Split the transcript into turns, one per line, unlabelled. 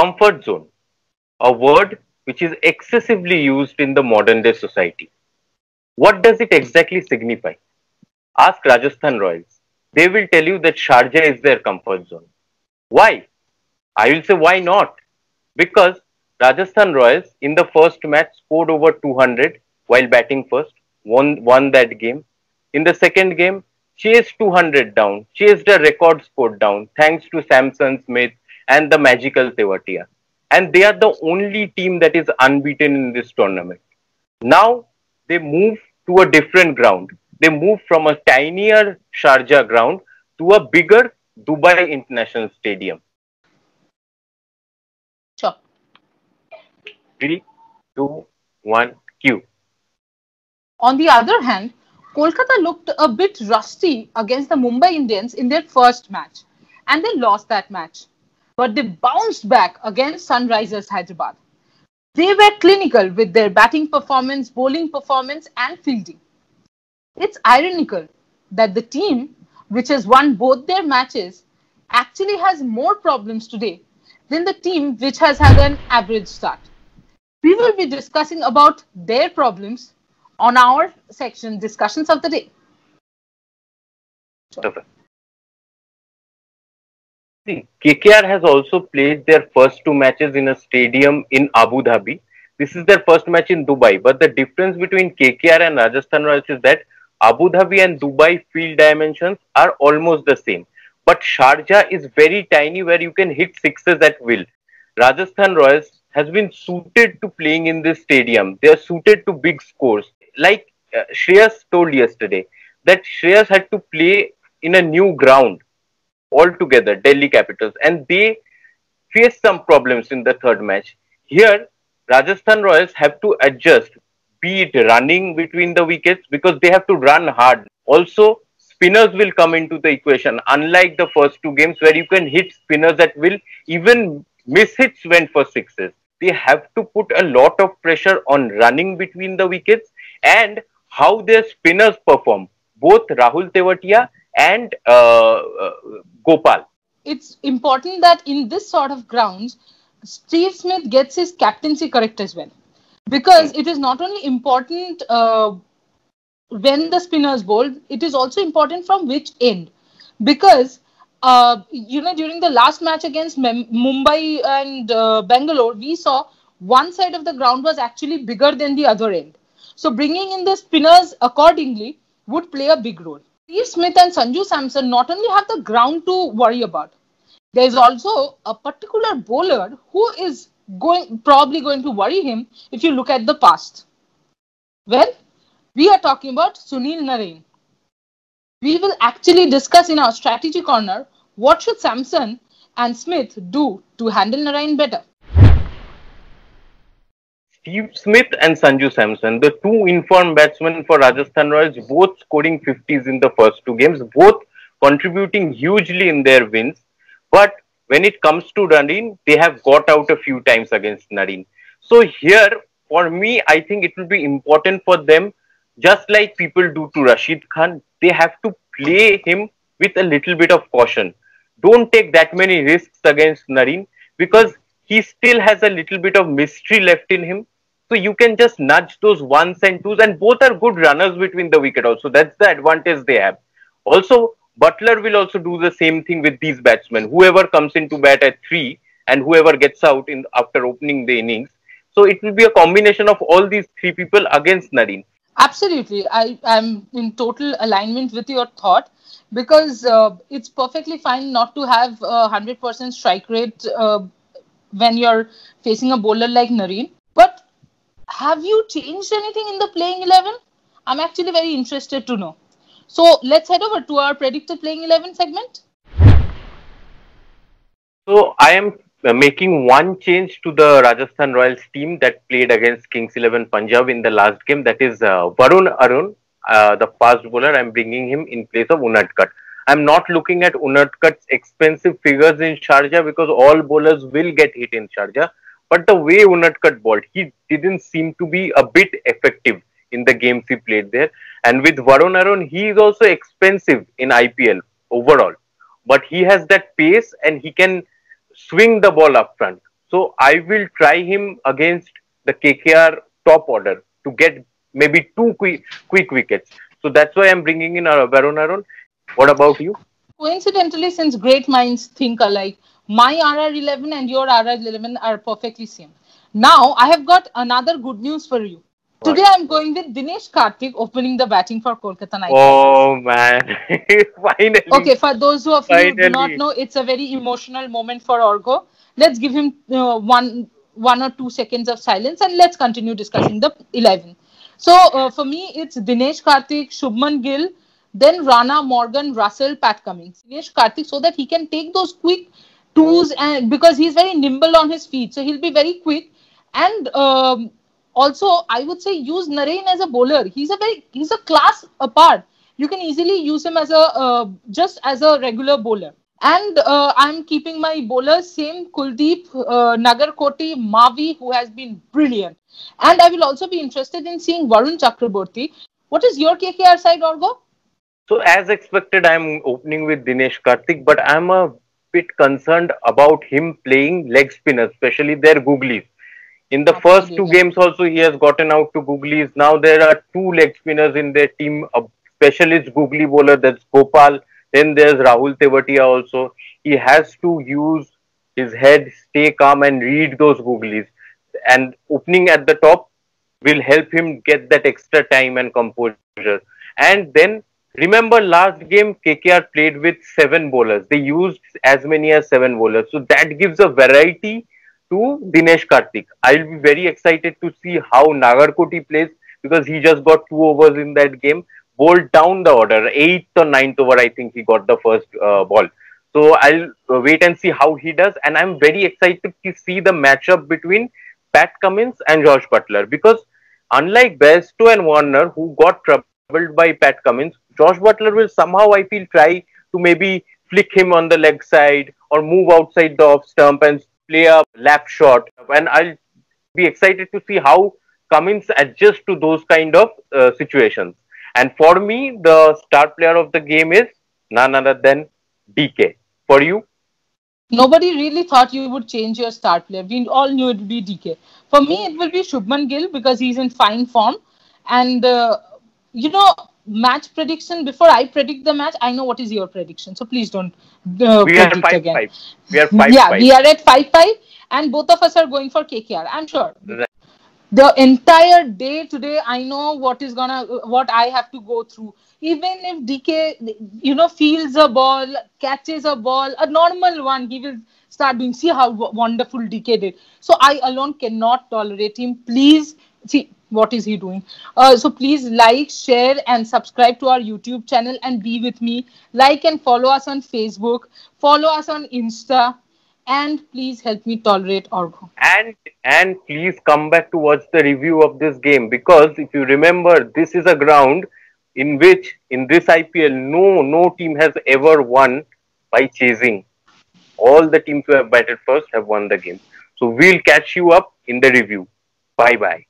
Comfort zone, a word which is excessively used in the modern day society. What does it exactly signify? Ask Rajasthan Royals. They will tell you that Sharjah is their comfort zone. Why? I will say why not? Because Rajasthan Royals in the first match scored over 200 while batting first, won that game. In the second game, chased 200 down, chased a record score down thanks to Samson Smith and the magical Tewatia. And they are the only team that is unbeaten in this tournament. Now they move to a different ground. They move from a tinier Sharjah ground to a bigger Dubai International Stadium.
Sure.
3, 2, 1, cue.
On the other hand, Kolkata looked a bit rusty against the Mumbai Indians in their first match, and they lost that match. But they bounced back against Sunrisers Hyderabad. They were clinical with their batting performance, bowling performance, and fielding. It's ironical that the team, which has won both their matches, actually has more problems today than the team which has had an average start. We will be discussing about their problems on our section discussions of the day.
Okay. See, KKR has also played their first two matches in a stadium in Abu Dhabi. This is their first match in Dubai. But the difference between KKR and Rajasthan Royals is that Abu Dhabi and Dubai field dimensions are almost the same. But Sharjah is very tiny where you can hit sixes at will. Rajasthan Royals has been suited to playing in this stadium. They are suited to big scores. Like Shreyas told yesterday, that Shreyas had to play in a new ground altogether, Delhi Capitals, and they faced some problems in the third match. Here, Rajasthan Royals have to adjust, be it running between the wickets because they have to run hard. Also, spinners will come into the equation, unlike the first two games where you can hit spinners at will, even miss hits went for sixes. They have to put a lot of pressure on running between the wickets and how their spinners perform, both Rahul Tewatia and Gopal.
It's important that in this sort of grounds, Steve Smith gets his captaincy correct as well. Because it is not only important when the spinners bowl, it is also important from which end. Because, during the last match against Mumbai and Bangalore, we saw one side of the ground was actually bigger than the other end. So bringing in the spinners accordingly would play a big role. Steve Smith and Sanju Samson not only have the ground to worry about, there is also a particular bowler who is probably going to worry him if you look at the past. Well, we are talking about Sunil Narine. We will actually discuss in our strategy corner what should Samson and Smith do to handle Narine better.
Steve Smith and Sanju Samson, the two informed batsmen for Rajasthan Royals, both scoring 50s in the first two games, both contributing hugely in their wins. But when it comes to Narine, they have got out a few times against Narine. So here, for me, I think it will be important for them, just like people do to Rashid Khan, they have to play him with a little bit of caution. Don't take that many risks against Narine because he still has a little bit of mystery left in him. So you can just nudge those ones and twos, and both are good runners between the wicket also. That's the advantage they have. Also, Butler will also do the same thing with these batsmen. Whoever comes into bat at 3 and whoever gets out after opening the innings. So it will be a combination of all these three people against Narine.
Absolutely. I am in total alignment with your thought because it's perfectly fine not to have a 100% strike rate when you're facing a bowler like Narine. But have you changed anything in the playing 11? I'm actually very interested to know. So let's head over to our predicted playing 11 segment.
So I am making one change to the Rajasthan Royals team that played against Kings 11 Punjab in the last game. That is Varun Arun, the fast bowler. I'm bringing him in place of Unadkat. I'm not looking at Unadkat's expensive figures in Sharjah because all bowlers will get hit in Sharjah. But the way Unadkat bowled, he didn't seem to be a bit effective in the games he played there. And with Varun Arun, he is also expensive in IPL overall. But he has that pace and he can swing the ball up front. So I will try him against the KKR top order to get maybe two quick wickets. So that's why I'm bringing in Varun Aaron. What about you?
Coincidentally, since great minds think alike, my RR11 and your RR11 are perfectly same. Now, I have got another good news for you.
What?
Today, I'm going with Dinesh Karthik opening the batting for Kolkata Knight Riders.
Oh man, finally,
Okay, for those of you who do not
finally.
know, it's a very emotional moment for Orgo. Let's give him one or 2 seconds of silence and let's continue discussing the 11. So for me, it's Dinesh Karthik, Shubman Gill, then Rana, Morgan, Russell, Pat Cummins. Dinesh Karthik so that he can take those quick twos and because he's very nimble on his feet, so he'll be very quick and also I would say use Narain as a bowler. He's a class apart. You can easily use him as a just as a regular bowler. And I'm keeping my bowlers same: Kuldeep, Nagarkoti, Mavi, who has been brilliant. And I will also be interested in seeing Varun Chakraborty. What is your KKR side, Orgo?
So as expected, I'm opening with Dinesh Karthik, but I'm a bit concerned about him playing leg spinners, especially their googlies. In the first two
Absolutely.
games also, he has gotten out to googlies. Now there are two leg spinners in their team, a specialist googly bowler, that's Gopal. Then there's Rahul Tewatia also. He has to use his head, stay calm and read those googlies. And opening at the top will help him get that extra time and composure. And then remember last game KKR played with seven bowlers. They used as many as seven bowlers. So that gives a variety to Dinesh Karthik. I'll be very excited to see how Nagarkoti plays because he just got 2 overs in that game. Bowled down the order, eighth or ninth over, I think he got the first ball. So I'll wait and see how he does. And I'm very excited to see the matchup between Pat Cummins and Josh Butler because unlike Bairstow and Warner, who got troubled by Pat Cummins, Josh Butler will somehow, I feel, try to maybe flick him on the leg side or move outside the off stump and play a lap shot. And I'll be excited to see how Cummins adjusts to those kind of situations. And for me, the star player of the game is none other than DK. For you?
Nobody really thought you would change your start player. We all knew it would be DK. For me, it will be Shubman Gill because he's in fine form. And, match prediction, before I predict the match, I know what is your prediction. So please don't
We are
predict
5
again.
5. We are 5
Yeah,
5.
we are at 5-5 and both of us are going for KKR. I'm sure. The entire day today, I know what I have to go through. Even if DK feels a ball, catches a ball, a normal one, he will start doing. See how wonderful DK did. So I alone cannot tolerate him. Please see what is he doing. So please like, share and subscribe to our YouTube channel and be with me. Like and follow us on Facebook, follow us on Insta, and please help me tolerate Orgo.
And please come back to watch the review of this game because if you remember, this is a ground in which in this IPL no team has ever won by chasing. All the teams who have batted first have won the game. So we'll catch you up in the review. Bye bye.